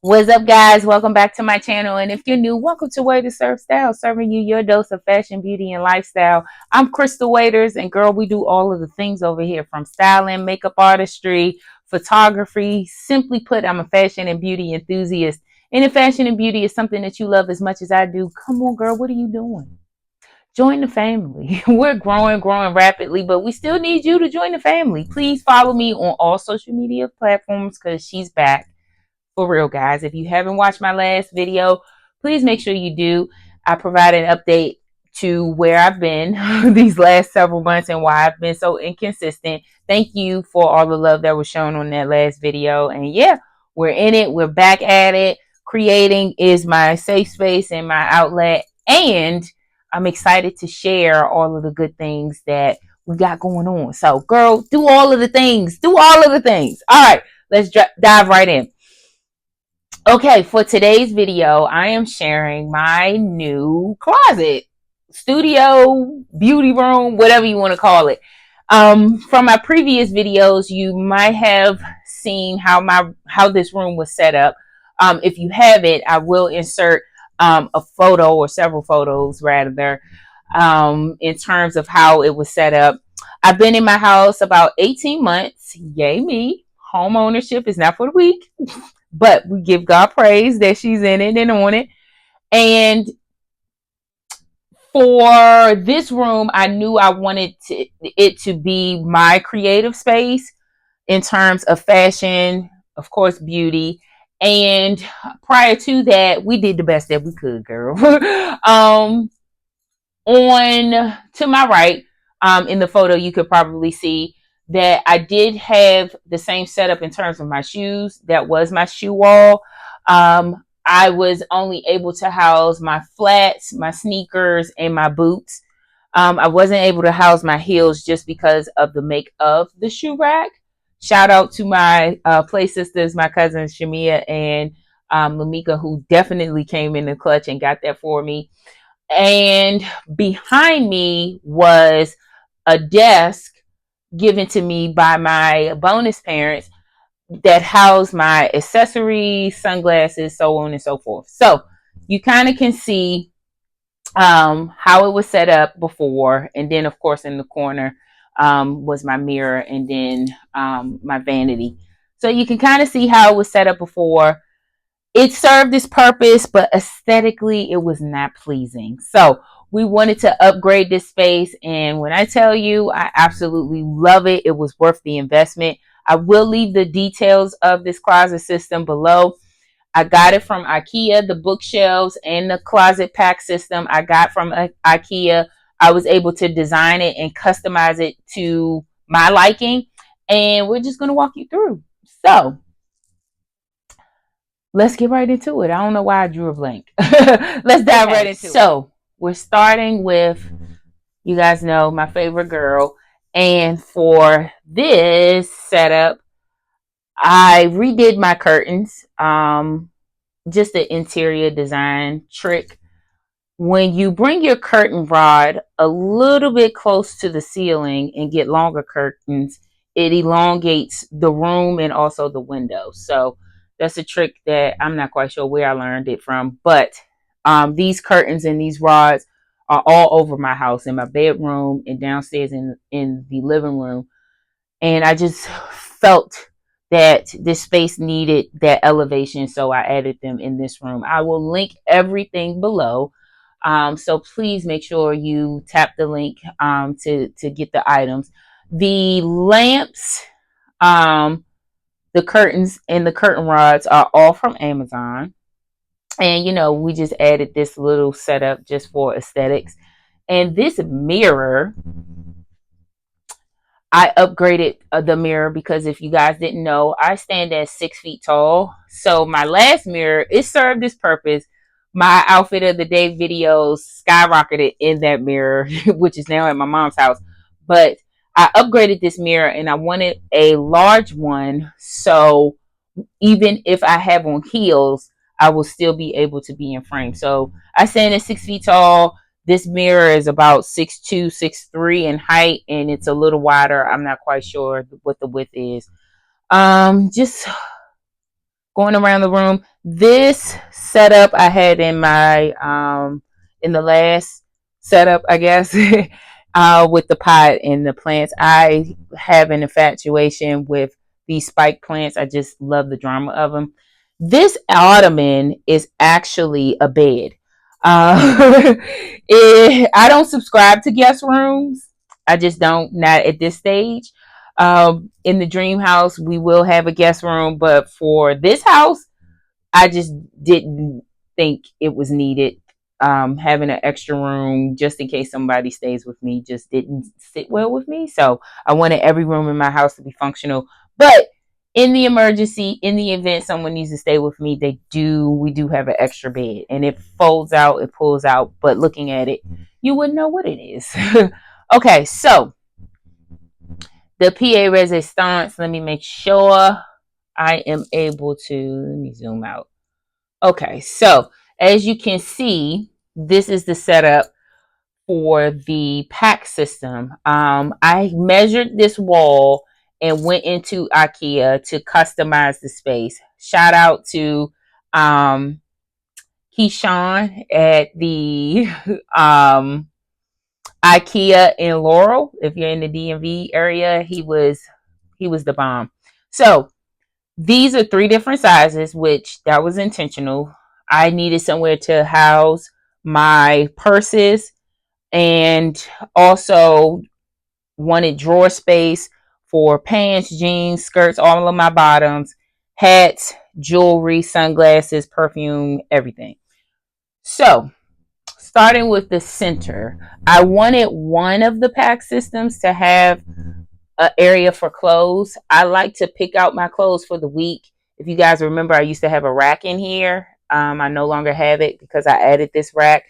What's up, guys? Welcome back to my channel. And if you're new, welcome to Way to Serve Style, serving you your dose of fashion, beauty, and lifestyle. I'm Crystal Waiters, and girl, we do all of the things over here from styling, makeup artistry, photography. Simply put, I'm a fashion and beauty enthusiast. And if fashion and beauty is something that you love as much as I do, come on, girl, what are you doing? Join the family. We're growing rapidly, but we still need you to join the family. Please follow me on all social media platforms because she's back. For real, guys. If you haven't watched my last video, please make sure you do. I provide an update to where I've been these last several months and why I've been so inconsistent. Thank you for all the love that was shown on that last video. And yeah, we're in it. We're back at it. Creating is my safe space and my outlet. And I'm excited to share all of the good things that we got going on. So, girl, do all of the things. Do all of the things. All right, let's dive right in. Okay, for today's video, I am sharing my new closet, studio, beauty room, whatever you want to call it. From my previous videos, you might have seen how this room was set up. If you haven't, I will insert a photo or several photos rather in terms of how it was set up. I've been in my house about 18 months. Yay me. Home ownership is not for the weak. But we give God praise that she's in it and on it. And for this room, I knew I wanted it to be my creative space in terms of fashion, of course, beauty. And prior to that, we did the best that we could, girl. On to my right, in the photo, you could probably see that I did have the same setup in terms of my shoes. That was my shoe wall. I was only able to house my flats, my sneakers, and my boots. I wasn't able to house my heels just because of the make of the shoe rack. Shout out to my play sisters, my cousins Shamia and Lamika, who definitely came in the clutch and got that for me. And behind me was a desk given to me by my bonus parents that housed my accessories, sunglasses, so on and so forth. So you kind of can see how it was set up before. And then, of course, in the corner was my mirror and then my vanity. So you can kind of see how it was set up before. It served its purpose, but aesthetically, it was not pleasing. So we wanted to upgrade this space. And when I tell you, I absolutely love it. It was worth the investment. I will leave the details of this closet system below. I got it from IKEA, the bookshelves and the closet pack system I got from IKEA. I was able to design it and customize it to my liking. And we're just going to walk you through. So let's get right into it. I don't know why I drew a blank. Let's dive right into it. So we're starting with, you guys know, my favorite girl. And for this setup, I redid my curtains. Just an interior design trick. When you bring your curtain rod a little bit close to the ceiling and get longer curtains, it elongates the room and also the window. So that's a trick that I'm not quite sure where I learned it from. But these curtains and these rods are all over my house, in my bedroom and downstairs in the living room. And I just felt that this space needed that elevation, so I added them in this room. I will link everything below. So please make sure you tap the link to get the items. The lamps, the curtains, and the curtain rods are all from Amazon. And, you know, we just added this little setup just for aesthetics. And this mirror, I upgraded the mirror because if you guys didn't know, I stand at 6 feet tall. So my last mirror, it served its purpose. My outfit of the day videos skyrocketed in that mirror, which is now at my mom's house. But I upgraded this mirror and I wanted a large one. So even if I have on heels, I will still be able to be in frame. So I stand at 6 feet tall. This mirror is about 6'2", 6'3" in height, and it's a little wider. I'm not quite sure what the width is. Just Going around the room. This setup I had in my in the last setup, I guess, with the pot and the plants. I have an infatuation with these spike plants. I just love the drama of them. This ottoman is actually a bed. I don't subscribe to guest rooms. I just don't, not at this stage. In the dream house, we will have a guest room, but for this house, I just didn't think it was needed. Having an extra room just in case somebody stays with me just didn't sit well with me. So I wanted every room in my house to be functional. But in the emergency, in the event someone needs to stay with me, we do have an extra bed, and it folds out, it pulls out. But looking at it, you wouldn't know what it is. Okay, so the PA resistance. Let me make sure I am able to. Let me zoom out. Okay, so as you can see, this is the setup for the pack system. I measured this wall and went into IKEA to customize the space. Shout out to Keyshawn at the IKEA in Laurel. If you're in the DMV area, he was the bomb. So these are 3 different sizes, which that was intentional. I needed somewhere to house my purses and also wanted drawer space for pants, jeans, skirts, all of my bottoms, hats, jewelry, sunglasses, perfume, everything. So, starting with the center, I wanted one of the pack systems to have an area for clothes. I like to pick out my clothes for the week. If you guys remember, I used to have a rack in here. I no longer have it because I added this rack.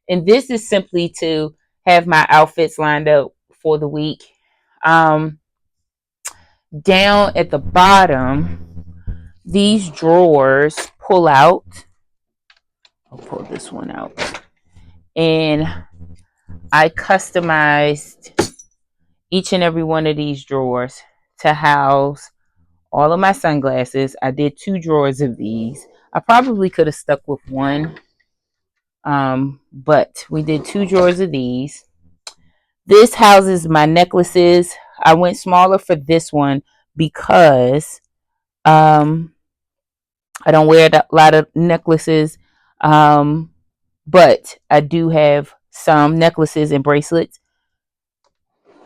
And this is simply to have my outfits lined up for the week. Down at the bottom, these drawers pull out. I'll pull this one out. And I customized each and every one of these drawers to house all of my sunglasses. I did 2 drawers of these. I probably could have stuck with one, but we did 2 drawers of these. This houses my necklaces. I went smaller for this one because I don't wear a lot of necklaces, but I do have some necklaces and bracelets.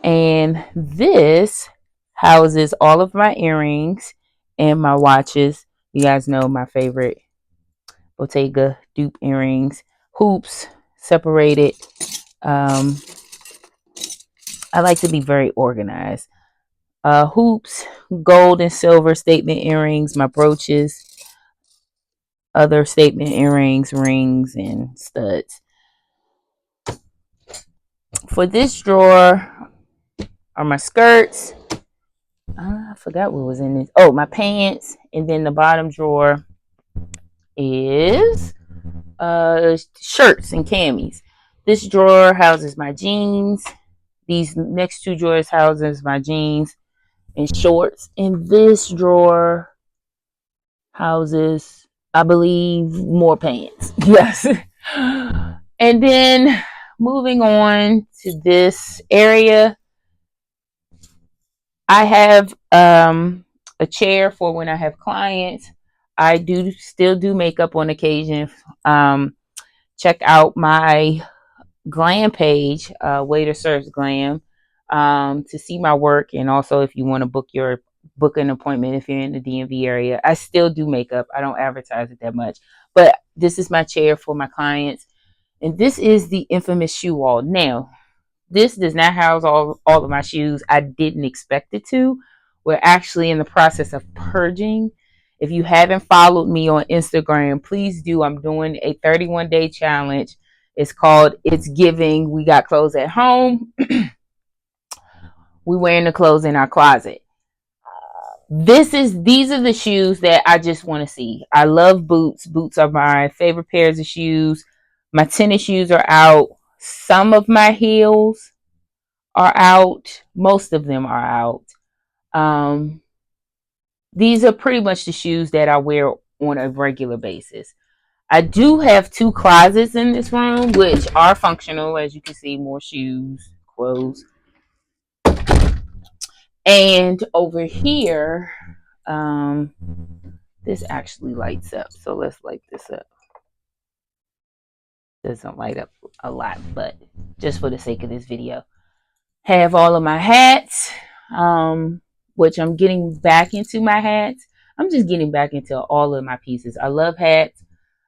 And this houses all of my earrings and my watches. You guys know my favorite Bottega dupe earrings, hoops, separated. I like to be very organized. Hoops, gold and silver statement earrings, my brooches, other statement earrings, rings, and studs. For this drawer are my skirts. I forgot what was in this. Oh, my pants. And then the bottom drawer is shirts and camis. This drawer houses my jeans. These next 2 drawers houses my jeans and shorts. And this drawer houses, I believe, more pants. Yes. And then moving on to this area, I have a chair for when I have clients. I do still do makeup on occasion. Check out my glam page, Waiter Serves Glam, to see my work, and also if you want to book an appointment if you're in the DMV area. I still do makeup. I don't advertise it that much, but this is my chair for my clients, and this is the infamous shoe wall. Now, this does not house all of my shoes. I didn't expect it to. We're actually in the process of purging. If you haven't followed me on Instagram, please do. I'm doing a 31-day challenge. It's called It's Giving. We got clothes at home. We wearing the clothes in our closet. These are the shoes that I just want to see. I love boots. Boots are my favorite pairs of shoes. My tennis shoes are out. Some of my heels are out. Most of them are out. These are pretty much the shoes that I wear on a regular basis. I do have 2 closets in this room, which are functional. As you can see, more shoes, clothes. And over here, this actually lights up. So let's light this up. Doesn't light up a lot, but just for the sake of this video. Have all of my hats, which I'm getting back into my hats. I'm just getting back into all of my pieces. I love hats.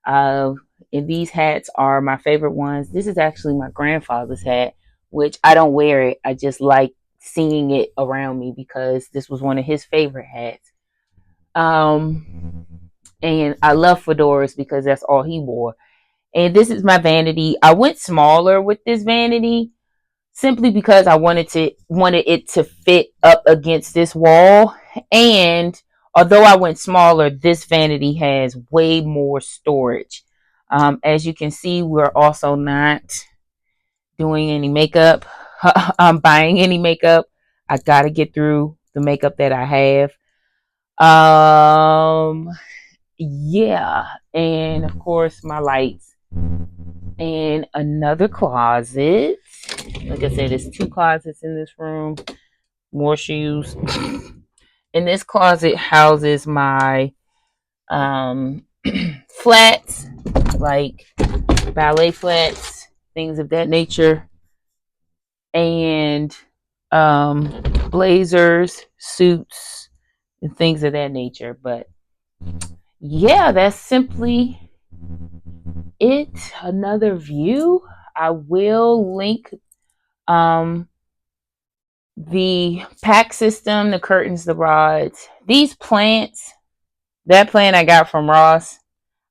And these hats are my favorite ones. This is actually my grandfather's hat, which I don't wear it. I just like seeing it around me because this was one of his favorite hats. And I love fedoras because that's all he wore. And this is my vanity. I went smaller with this vanity simply because I wanted it to fit up against this wall. And although I went smaller, this vanity has way more storage. As you can see, we're also not doing any makeup. I'm buying any makeup. I gotta get through the makeup that I have. Yeah, and of course my lights. And another closet. Like I said, there's 2 closets in this room. More shoes. And this closet houses my flats, like ballet flats, things of that nature, and blazers, suits, and things of that nature. But yeah, that's simply it. Another view. I will link the pack system, the curtains, the rods, these plants. That plant I got from Ross.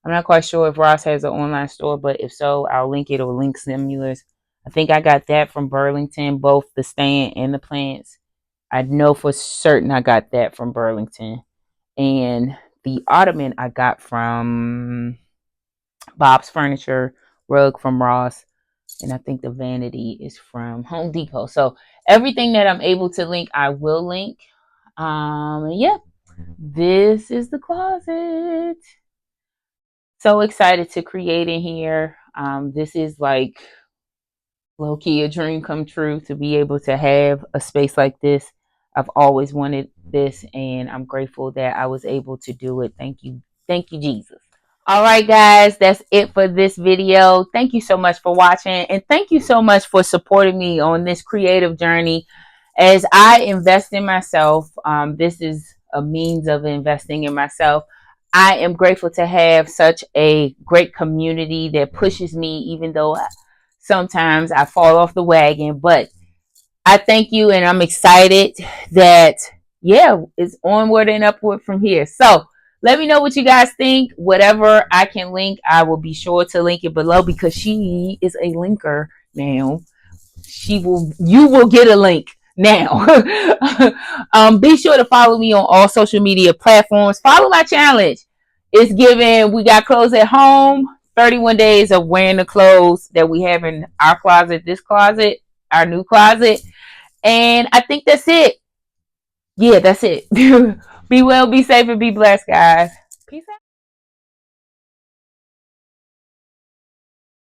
I'm not quite sure if Ross has an online store, but if so, I'll link it, or link Simulars. I think I got that from Burlington, both the stand and the plants. I know for certain I got that from Burlington. And the ottoman I got from Bob's Furniture, rug from Ross, and I think the vanity is from Home Depot. So everything that I'm able to link, I will link. Yeah, this is the closet. So excited to create in here. This is like low-key a dream come true to be able to have a space like this. I've always wanted this, and I'm grateful that I was able to do it. Thank you, Jesus. All right, guys, that's it for this video. Thank you so much for watching, and thank you so much for supporting me on this creative journey. As I invest in myself, this is a means of investing in myself. I am grateful to have such a great community that pushes me, even though sometimes I fall off the wagon. But I thank you, and I'm excited that, yeah, it's onward and upward from here. So let me know what you guys think. Whatever I can link, I will be sure to link it below because she is a linker now. You will get a link now. Be sure to follow me on all social media platforms. Follow my challenge. It's given. We got clothes at home. 31 days of wearing the clothes that we have in our closet, this closet, our new closet. And I think that's it. Yeah, that's it. Be well, be safe, and be blessed, guys.